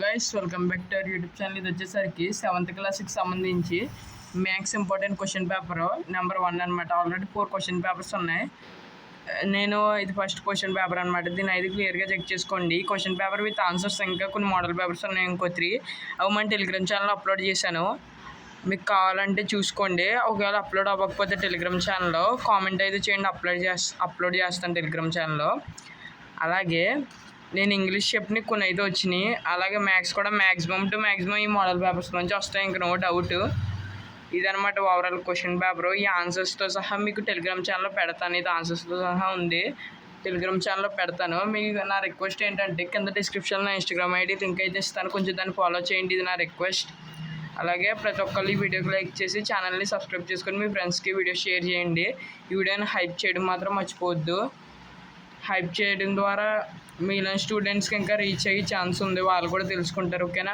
Guys welcome back to our YouTube channel. ఇది వచ్చేసరికి 7th క్లాస్కి సంబంధించి maths important question paper number 1 అనమాట. ఆల్రెడీ 4 క్వశ్చన్ పేపర్స్ ఉన్నాయి. నేను ఇది ఫస్ట్ క్వశ్చన్ పేపర్ అనమాట. దీన్ని 5 క్లియర్గా చెక్ చేసుకోండి. క్వశ్చన్ పేపర్ విత్ ఆన్సర్స్ ఇంకా కొన్ని మోడల్ పేపర్స్ ఉన్నాయి, ఇంకో 3. అవి మన టెలిగ్రామ్ ఛానల్లో అప్లోడ్ చేశాను. మీకు కావాలంటే చూసుకోండి. ఒకవేళ అప్లోడ్ అవ్వకపోతే టెలిగ్రామ్ ఛానల్లో కామెంట్ అయితే చేయండి, అప్లోడ్ చేస్తాను టెలిగ్రామ్ ఛానల్లో. అలాగే నేను ఇంగ్లీష్ చెప్పిన కొన్ని అయితే వచ్చినాయి. అలాగే మ్యాథ్స్ కూడా మ్యాక్సిమం ఈ మోడల్ పేపర్స్ నుంచి వస్తాయి, ఇంక నో డౌట్. ఇదనమాట ఓవరాల్ క్వశ్చన్ పేపరు. ఈ ఆన్సర్స్తో సహా మీకు టెలిగ్రామ్ ఛానల్లో పెడతాను. ఇది ఆన్సర్స్తో సహా ఉంది, టెలిగ్రామ్ ఛానల్లో పెడతాను. మీకు నా రిక్వెస్ట్ ఏంటంటే కింద డిస్క్రిప్షన్లో ఇన్స్టాగ్రామ్ ఐడి లింక్ అయితే ఇస్తాను, కొంచెం దాన్ని ఫాలో చేయండి. ఇది నా రిక్వెస్ట్. అలాగే ప్రతి ఒక్కళ్ళు ఈ వీడియోకి లైక్ చేసి ఛానల్ని సబ్స్క్రైబ్ చేసుకొని మీ ఫ్రెండ్స్కి వీడియో షేర్ చేయండి. ఈ వీడియోని హైప్ చేయడం మాత్రం మర్చిపోవద్దు. హైప్ చేయడం ద్వారా మీలాంటి స్టూడెంట్స్కి ఇంకా రీచ్ అయ్యే ఛాన్స్ ఉంది, వాళ్ళు కూడా తెలుసుకుంటారు. ఓకేనా?